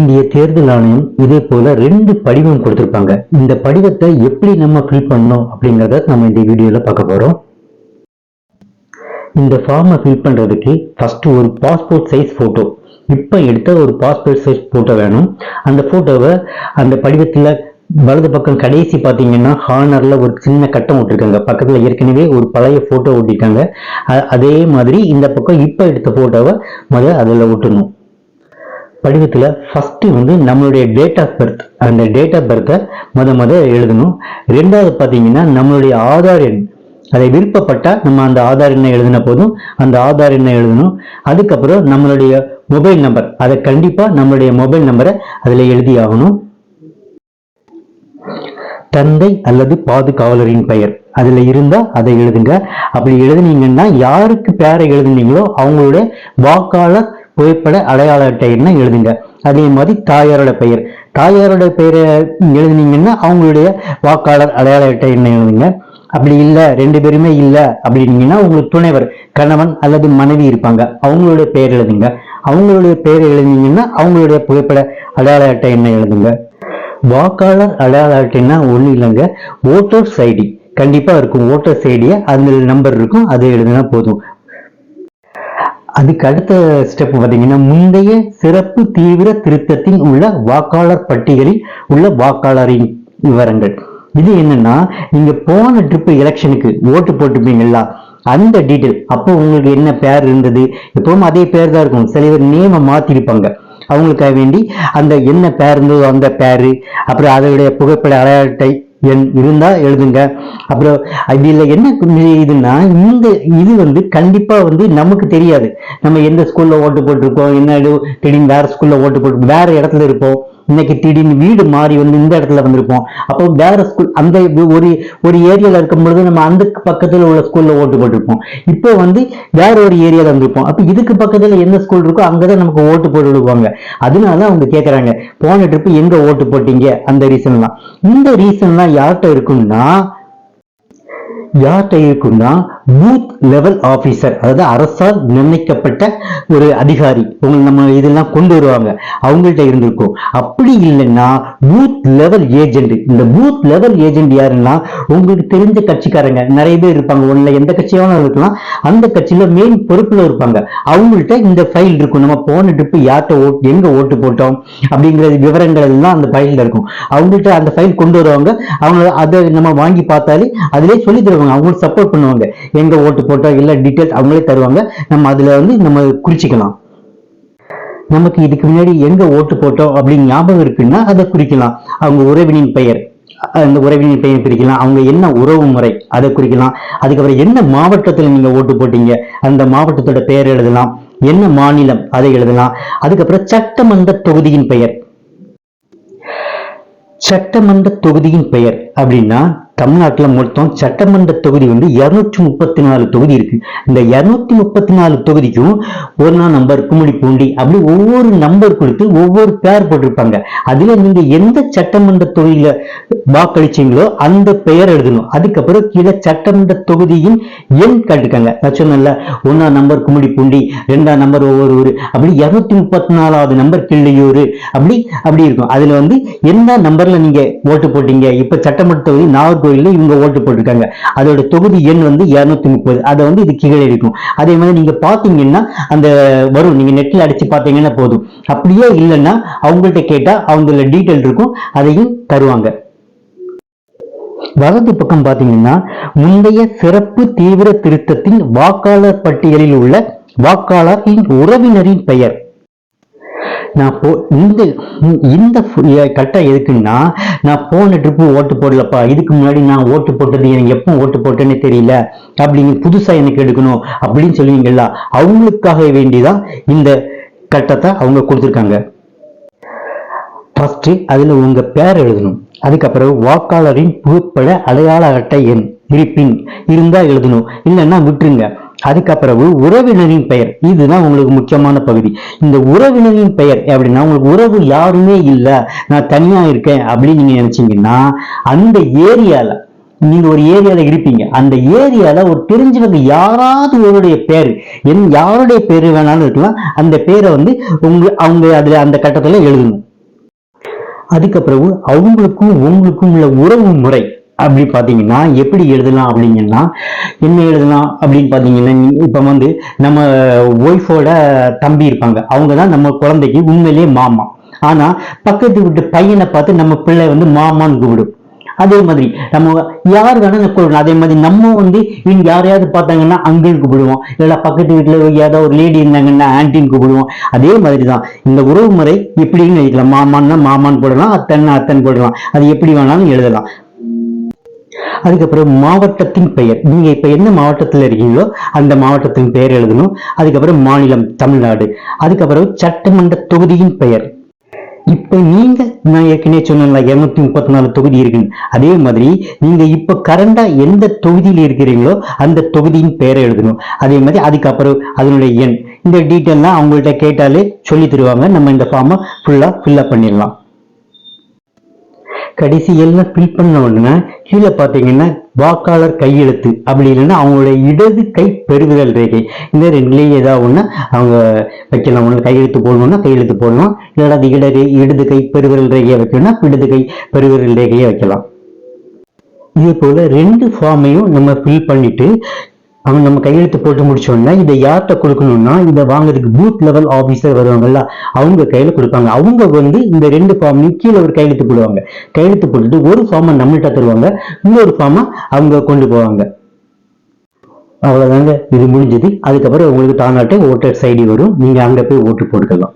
இந்திய தேர்தல் ஆணையம் இதே போல 2 படிவம் கொடுத்திருப்பாங்க. இந்த படிவத்தை எப்படி நம்ம ஃபில் பண்ணணும் அப்படிங்கறத நம்ம இந்த வீடியோல பார்க்க போறோம். இந்த ஃபார்மை ஃபில் பண்றதுக்கு ஃபர்ஸ்ட் ஒரு பாஸ்போர்ட் சைஸ் போட்டோ, இப்ப எடுத்த ஒரு பாஸ்போர்ட் சைஸ் போட்டோ வேணும். அந்த போட்டோவை அந்த படிவத்துல வலது பக்கம் கடைசி பாத்தீங்கன்னா ஹார்னர்ல ஒரு சின்ன கட்டம் விட்டுருக்காங்க. பக்கத்துல ஏற்கனவே ஒரு பழைய போட்டோ ஒட்டிட்டாங்க. அதே மாதிரி இந்த பக்கம் இப்ப எடுத்த போட்டோவை அதுல ஒட்டணும். படிவத்துல ஃபர்ஸ்ட் நம்மளுடைய டேட் ஆஃப் பர்த், அந்த டேட் ஆஃப் பர்த்தை எழுதணும். ரெண்டாவது பாத்தீங்கன்னா நம்மளுடைய ஆதார் எண், அதை விருப்பப்பட்டா நம்ம அந்த ஆதார் எண்ணை எழுதின போதும் அந்த ஆதார் எண்ணை எழுதணும். அதுக்கப்புறம் நம்மளுடைய மொபைல் நம்பர், அதை கண்டிப்பா நம்மளுடைய மொபைல் நம்பரை அதுல எழுதி ஆகணும். தந்தை அல்லது பாதுகாவலரின் பெயர் அதுல இருந்தா அதை எழுதுங்க. அப்படி எழுதுனீங்கன்னா யாருக்கு பேரை எழுதுனீங்களோ அவங்களுடைய வாக்காளர் புகைப்பட அடையாள அட்டை என்ன எழுதுங்க. அதே மாதிரி தாயாரோட பெயர், தாயாரோட பெயரை எழுதுனீங்கன்னா அவங்களுடைய வாக்காளர் அடையாள அட்டை என்ன எழுதுங்க. அப்படி இல்ல 2 பேருமே இல்ல அப்படின்னீங்கன்னா உங்களுக்கு துணைவர், கணவன் அல்லது மனைவி இருப்பாங்க, அவங்களுடைய பெயர் எழுதுங்க. அவங்களுடைய பெயரை எழுதினீங்கன்னா அவங்களுடைய புகைப்பட அடையாள அட்டை என்ன எழுதுங்க. வாக்காளர் அடையாள அட்டைன்னா ஒண்ணு இல்லைங்க, ஓட்டர்ஸ் ஐடி கண்டிப்பா இருக்கும். ஓட்டர்ஸ் ஐடிய அந்த நம்பர் இருக்கும், அதை எழுதினா போதும். அதுக்கு அடுத்த ஸ்டெப் பாத்தீங்கன்னா முந்தைய சிறப்பு தீவிர திருத்தத்தில் உள்ள வாக்காளர் பட்டியலில் உள்ள வாக்காளரின் விவரங்கள். இது என்னன்னா, நீங்க போன ட்ரிப் எலெக்ஷனுக்கு ஓட்டு போட்டுப்பீங்களா, அந்த டீட்டெயில், அப்போ உங்களுக்கு என்ன பேர் இருந்தது, எப்பவும் அதே பேர் தான் இருக்கும். சில பேர் நேம மாத்திருப்பாங்க, அவங்களுக்காக வேண்டி அந்த என்ன பேர் இருந்ததோ அந்த பேரு, அப்புறம் அதனுடைய புகைப்பட அடையாள அட்டை எண் இருந்தா எழுதுங்க. அப்புறம் இதுல என்ன இதுன்னா, இந்த இது கண்டிப்பா நமக்கு தெரியாது. நம்ம எந்த ஸ்கூல்ல ஓட்டு போட்டிருக்கோம், என்ன திடீர்னு வேற ஸ்கூல்ல ஓட்டு போட்டு வேற இடத்துல இருப்போம், இன்னைக்கு திடீர்னு வீடு மாறி இந்த இடத்துல வந்திருப்போம். அப்போ வேற ஸ்கூல், அந்த ஒரு ஏரியால இருக்கும் பொழுது நம்ம அந்த பக்கத்துல உள்ள ஸ்கூல்ல ஓட்டு போட்டிருப்போம். இப்போ வேற ஒரு ஏரியால வந்திருப்போம். அப்ப இதுக்கு பக்கத்துல எந்த ஸ்கூல் இருக்கோ அங்கதான் நமக்கு ஓட்டு போட்டு விடுவாங்க. அதனால அவங்க கேக்குறாங்க, போன ட்ரிப் எங்க ஓட்டு போட்டீங்க, அந்த ரீசன்லாம். இந்த ரீசன்லாம் யார்கிட்ட இருக்குன்னா பூத் லெவல் ஆபீசர், அதாவது அரசால் நிர்ணயிக்கப்பட்ட ஒரு அதிகாரி நம்ம இதெல்லாம் கொண்டு வருவாங்க, அவங்கள்ட்ட இருந்திருக்கும். அப்படி இல்லைன்னா பூத் லெவல் ஏஜென்ட். இந்த பூத் லெவல் ஏஜென்ட் யாருன்னா உங்களுக்கு தெரிஞ்ச கட்சிக்காரங்க நிறைய பேர் இருப்பாங்க. ஒண்ணுல எந்த கட்சியாவும் இருக்கலாம், அந்த கட்சியில மெயின் பொறுப்புல இருப்பாங்க. அவங்கள்ட்ட இந்த ஃபைல் இருக்கும், நம்ம போன ட்ரிப் யார்கிட்ட எங்க ஓட்டு போட்டோம் அப்படிங்கிற விவரங்கள் எல்லாம் அந்த ஃபைல்ல இருக்கும். அவங்கள்ட்ட அந்த ஃபைல் கொண்டு வருவாங்க. அவங்க அதை நம்ம வாங்கி பார்த்தாலே அதிலே சொல்லி தருவாங்க, அவங்களுக்கு சப்போர்ட் பண்ணுவாங்க. எங்க ஓட்டு போட்டோம் எல்லா டீடைல்ஸ் அவங்களே தருவாங்க. நம்ம அதுல நம்ம குறிச்சிக்கலாம். நமக்கு இதுக்கு முன்னாடி எங்க ஓட்டு போட்டோம் அப்படின்னு ஞாபகம் இருக்குன்னா அதை குறிக்கலாம். அவங்க உறவினின் பெயர், அந்த உறவினின் பெயர் குறிக்கலாம். அவங்க என்ன உறவு முறை அதை குறிக்கலாம். அதுக்கப்புறம் என்ன மாவட்டத்துல நீங்க ஓட்டு போட்டீங்க அந்த மாவட்டத்தோட பெயர் எழுதலாம். என்ன மாநிலம் அதை எழுதலாம். அதுக்கப்புறம் சட்டமன்ற தொகுதியின் பெயர். சட்டமன்ற தொகுதியின் பெயர் அப்படின்னா தமிழ்நாட்டுல மொத்தம் சட்டமன்ற தொகுதி 234 தொகுதி இருக்கு. இந்த 234 தொகுதிக்கும் 1ஆம் நம்பர், கும்மிடிப்பூண்டி, அப்படி ஒவ்வொரு நம்பர் கொடுத்து ஒவ்வொரு பேர் போட்டிருப்பாங்க. அதுல நீங்க எந்த சட்டமன்ற தொகுதியில வாக்களிச்சீங்களோ அந்த பெயர் எழுதணும். அதுக்கப்புறம் கீழே சட்டமன்ற தொகுதியின் எண் கட்டுக்காங்க. நான் சொன்னேன்ல, 1ஆம் நம்பர் கும்மிடிப்பூண்டி, 2ஆம் நம்பர் ஒவ்வொரு ஊரு, அப்படி 234வது நம்பர் கிள்ளியூர், அப்படி இருக்கும். அதுல எந்த நம்பர்ல நீங்க ஓட்டு போட்டீங்க, இப்ப சட்டமன்ற தொகுதி நாகர்கோவில் இவங்க ஓட்டு போட்டிருக்காங்க, அதோட தொகுதி எண் 230. அதை இது கீழே இருக்கும். அதே மாதிரி நீங்க பாத்தீங்கன்னா அந்த வரும், நீங்க நெட்ல அடிச்சு பாத்தீங்கன்னா போதும். அப்படியே இல்லைன்னா அவங்கள்ட்ட கேட்டா அவங்களோட டீட்டெயில் இருக்கும், அதையும் தருவாங்க. வலது பக்கம் பாத்தீங்கன்னா முந்தைய சிறப்பு தீவிர திருத்தத்தின் வாக்காளர் பட்டியலில் உள்ள வாக்காளரின் உறவினரின் பெயர். நான் இந்த கட்டம் எதுக்குன்னா, நான் போன ட்ரிப் ஓட்டு போடலப்பா, இதுக்கு முன்னாடி நான் ஓட்டு போட்டது எனக்கு எப்போ ஓட்டு போட்டேன்னு தெரியல, அப்படிங்க புதுசா எனக்கு எடுக்கணும் அப்படின்னு சொல்லுவீங்களா, அவங்களுக்காக வேண்டிதான் இந்த கட்டத்தை அவங்க கொடுத்துருக்காங்க. ஃபர்ஸ்ட் அதுல உங்க பேர் எழுதணும். அதுக்கப்புறம் வாக்காளரின் புகைப்பட அடையாள அட்டை எண் இருப்பின் இருந்தா எழுதணும், இல்லைன்னா விட்டுருங்க. அதுக்கப்புறம் உறவினரின் பெயர், இதுதான் உங்களுக்கு முக்கியமான பகுதி. இந்த உறவினரின் பெயர் அப்படின்னா, உங்களுக்கு உறவு யாருமே இல்ல, நான் தனியா இருக்கேன் அப்படின்னு நீங்க நினைச்சீங்கன்னா, அந்த ஏரியால நீங்க ஒரு ஏரியால இருப்பீங்க, அந்த ஏரியால ஒரு தெரிஞ்சவங்க யாராவது ஒருடைய பேரு, யாருடைய பேரு வேணாலும் இருக்கலாம், அந்த பேரை அவங்க அதுல அந்த கட்டத்துல எழுதணும். அதுக்கப்புறம் அவங்களுக்கும் உங்களுக்கும் உள்ள உறவு முறை அப்படி பாத்தீங்கன்னா எப்படி எழுதலாம் அப்படிங்கன்னா என்ன எழுதலாம் அப்படின்னு பாத்தீங்கன்னா இப்ப வந்து நம்ம ஒய்ஃபோட தம்பி இருப்பாங்க, அவங்கதான் நம்ம குழந்தைக்கு உண்மையிலேயே மாமா. ஆனா பக்கத்து வீட்டு பையனை பார்த்து நம்ம பிள்ளை வந்து மாமான்னு கூப்பிடும். அதே மாதிரி நம்ம யார் வேணா கூப்பிடணும். அதே மாதிரி நம்ம வந்து இவங்க யாரையாவது பார்த்தாங்கன்னா அங்கிள் கூப்பிடுவோம், இல்ல பக்கத்து வீட்டுல ஏதாவது ஒரு லேடி இருந்தாங்கன்னா ஆன்டின்னு கூப்பிடுவோம். அதே மாதிரிதான் இந்த உறவு முறை எப்படின்னு எழுதலாம். மாமான்னா மாமான்னு போடலாம், அத்தன்னா அத்தன் போடலாம், அது எப்படி வேணாலும் எழுதலாம். அதுக்கப்புறம் மாவட்டத்தின் பெயர், நீங்க இப்ப என்ன மாவட்டத்துல இருக்கீங்களோ அந்த மாவட்டத்தின் பெயர் எழுதணும். அதுக்கப்புறம் மாநிலம் தமிழ்நாடு. அதுக்கப்புறம் சட்டமன்ற தொகுதியின் பெயர். இப்ப நீங்க நான் ஏற்கனவே சொன்னேன்ல 234 தொகுதி இருக்குன்னு, அதே மாதிரி நீங்க இப்ப கரண்டா எந்த தொகுதியில் இருக்கிறீங்களோ அந்த தொகுதியின் பெயரை எழுதணும். அதே மாதிரி அதுக்கப்புறம் அதனுடைய எண், இந்த டீட்டெயில்லாம் அவங்கள்ட்ட கேட்டாலே சொல்லி தருவாங்க. நம்ம இந்த ஃபார்மை ஃபுல்லா ஃபில்அப் பண்ணிடலாம். கடைசி எல்லாம் ஃபில் பண்ண உடனே கீழே பார்த்தீங்கன்னா வாக்காளர் கையெழுத்து, அப்படி இல்லைன்னா அவங்களுடைய இடது கை பெருவிரல் ரேகை, இந்த ரெண்டுலேயே ஏதாவது ஒன்று அவங்க வைக்கலாம். ஒன்று கையெழுத்து போடணும்னா கையெழுத்து போடணும், இல்லைன்னா அது இடது கை பெருவிரல் ரேகையை வைக்கணும்னா இடது கை பெருவிரல் ரேகையை வைக்கலாம். இதே போல 2 ஃபார்மையும் நம்ம ஃபில் பண்ணிட்டு அவங்க நம்ம கையெழுத்து போட்டு முடிச்சோம்னா இதை யார்கிட்ட கொடுக்கணும்னா இதை வாங்குறதுக்கு பூத் லெவல் ஆபீசர் வருவாங்கல்ல, அவங்க கையில கொடுப்பாங்க. அவங்க வந்து இந்த 2 ஃபார்மையும் கீழே ஒரு கையெழுத்து போடுவாங்க. கையெழுத்து போட்டுட்டு ஒரு ஃபார்மை நம்மள்கிட்ட தருவாங்க, இன்னொரு ஃபார்மை அவங்க கொண்டு போவாங்க. அவ்வளவுதாங்க, இது முடிஞ்சது. அதுக்கப்புறம் உங்களுக்கு தானாட்டே ஓட்டர்ஸ் ஐடி வரும், நீங்க அங்க போய் ஓட்டு போட்டுக்கலாம்.